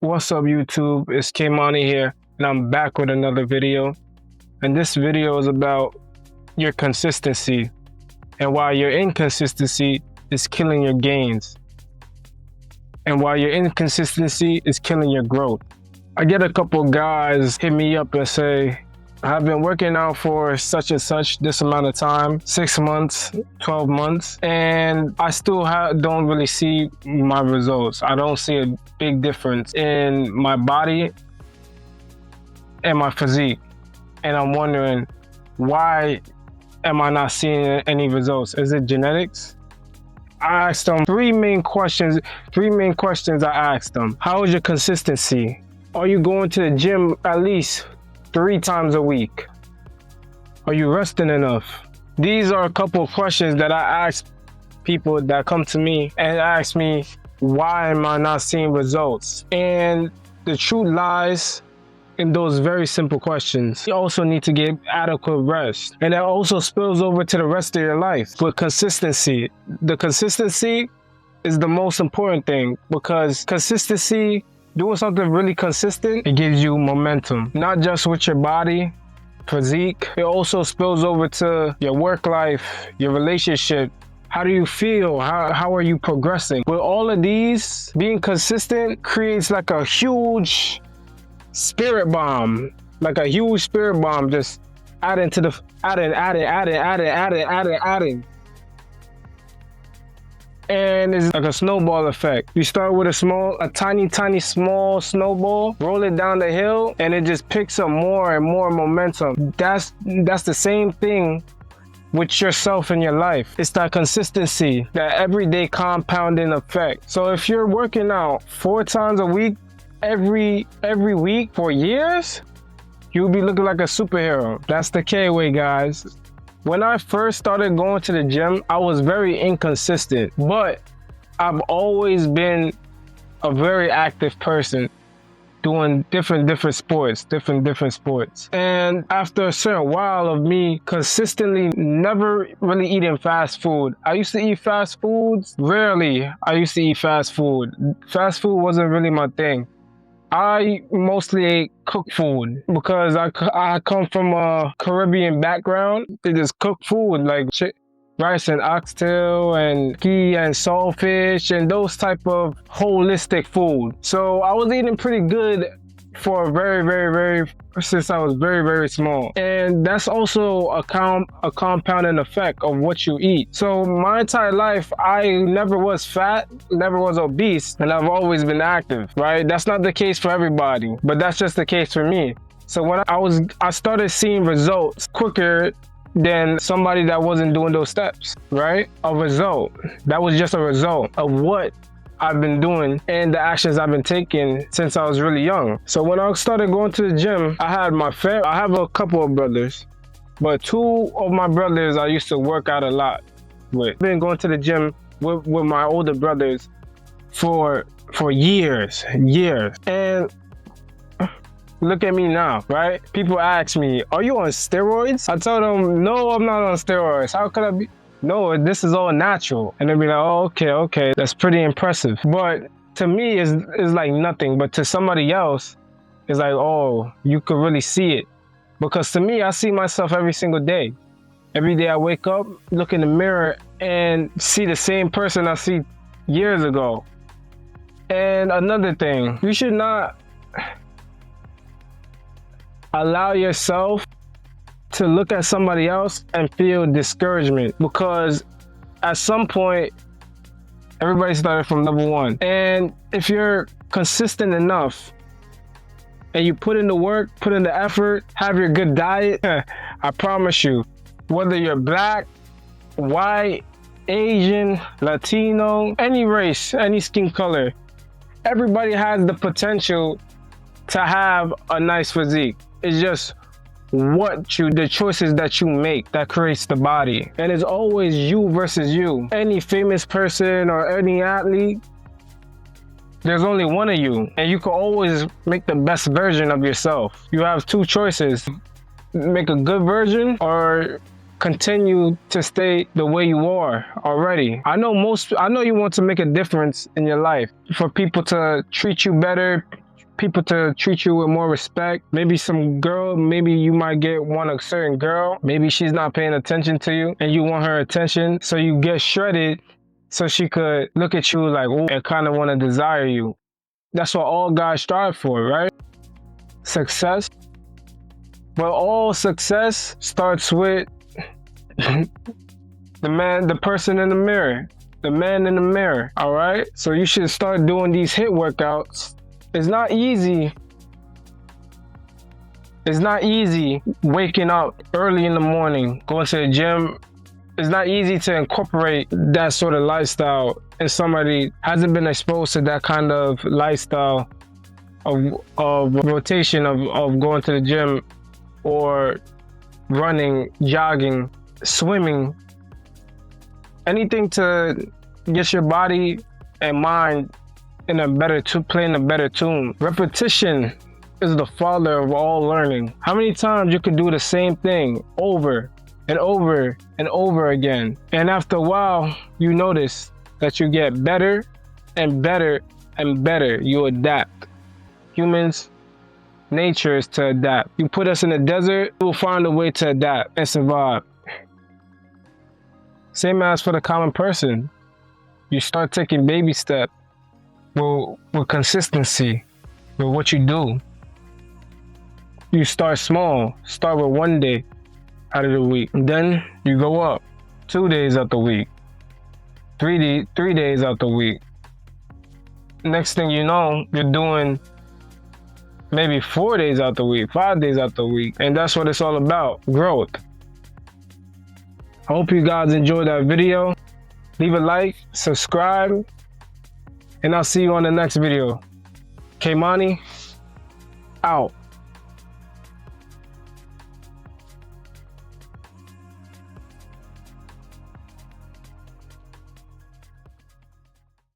What's up, YouTube? It's Kmani here, and I'm back with another video. And this video is about your consistency and why your inconsistency is killing your gains, and why your inconsistency is killing your growth. I get a couple guys hit me up and say, I've been working out for such and such this amount of time, 6 months, 12 months, and I still don't really see my results. I don't see a big difference in my body and my physique. And I'm wondering, why am I not seeing any results? Is it genetics? I asked them three main questions I asked them. How is your consistency? Are you going to the gym at least 3 times a week? Are you resting enough? These are a couple of questions that I ask people that come to me and ask me, why am I not seeing results? And the truth lies in those very simple questions. You also need to get adequate rest. And that also spills over to the rest of your life with consistency. The consistency is the most important thing, because consistency, doing something really consistent, it gives you momentum, not just with your body, physique. It also spills over to your work life, your relationship. How do you feel? How are you progressing? With all of these, being consistent creates like a huge spirit bomb, just adding to the, adding. And it's like a snowball effect. You start with a tiny small snowball, roll it down the hill, and it just picks up more and more momentum. That's the same thing with yourself in your life. It's that consistency, that everyday compounding effect. So if you're working out 4 times a week, every week for years, you'll be looking like a superhero. That's the K-way, guys. When I first started going to the gym, I was very inconsistent, but I've always been a very active person, doing different sports. And after a certain while of me consistently never really eating fast food, I used to eat fast foods. Rarely I used to eat fast food. Fast food wasn't really my thing. I mostly ate cooked food because I come from a Caribbean background. They just cook food like rice and oxtail and ghee and saltfish and those type of holistic food. So I was eating pretty good for since I was very small. And that's also a compounding effect of what you eat. So my entire life, I never was fat, never was obese, and I've always been active, right? That's not the case for everybody, but that's just the case for me. So when I started seeing results quicker than somebody that wasn't doing those steps, right? A result. That was just a result of what I've been doing and the actions I've been taking since I was really young. So when I started going to the gym, I have a couple of brothers, but 2 of my brothers I used to work out a lot with. I've been going to the gym with my older brothers for years. And look at me now, right? People ask me, are you on steroids? I told them, no, I'm not on steroids. How could I be? No, this is all natural. And they'll be like, oh, okay, that's pretty impressive. But to me, it's like nothing. But to somebody else, it's like, oh, you could really see it. Because to me, I see myself every single day. Every day I wake up, look in the mirror, and see the same person I see years ago. And another thing, you should not allow yourself to look at somebody else and feel discouragement, because at some point everybody started from level 1. And if you're consistent enough and you put in the work, put in the effort, have your good diet, I promise you, whether you're black, white, Asian, Latino, any race, any skin color, everybody has the potential to have a nice physique. It's just the choices that you make that creates the body. And it's always you versus you. Any famous person or any athlete, there's only one of you, and you can always make the best version of yourself. You have 2 choices: make a good version or continue to stay the way you are already. I know you want to make a difference in your life, for people to treat you better, people to treat you with more respect. Maybe some girl, maybe you might want a certain girl. Maybe she's not paying attention to you and you want her attention. So you get shredded so she could look at you like, oh, and kind of want to desire you. That's what all guys strive for, right? Success. Well, all success starts with the person in the mirror, the man in the mirror, all right? So you should start doing these HIIT workouts. It's not easy. It's not easy waking up early in the morning, going to the gym. It's not easy to incorporate that sort of lifestyle if somebody hasn't been exposed to that kind of lifestyle of rotation of going to the gym or running, jogging, swimming, anything to get your body and mind in a better playing a better tune. Repetition is the father of all learning. How many times you can do the same thing over and over and over again, and after a while you notice that you get better and better and better. You adapt. Humans, nature is to adapt. You put us in the desert, we'll find a way to adapt and survive. Same as for the common person. You start taking baby steps with consistency with what you do. You start small. Start with 1 day out of the week. And then you go up 2 days out the week, 3 days out the week. Next thing you know, you're doing maybe 4 days out the week, 5 days out the week. And that's what it's all about, growth. I hope you guys enjoyed that video. Leave a like, subscribe, and I'll see you on the next video. K-Money, out.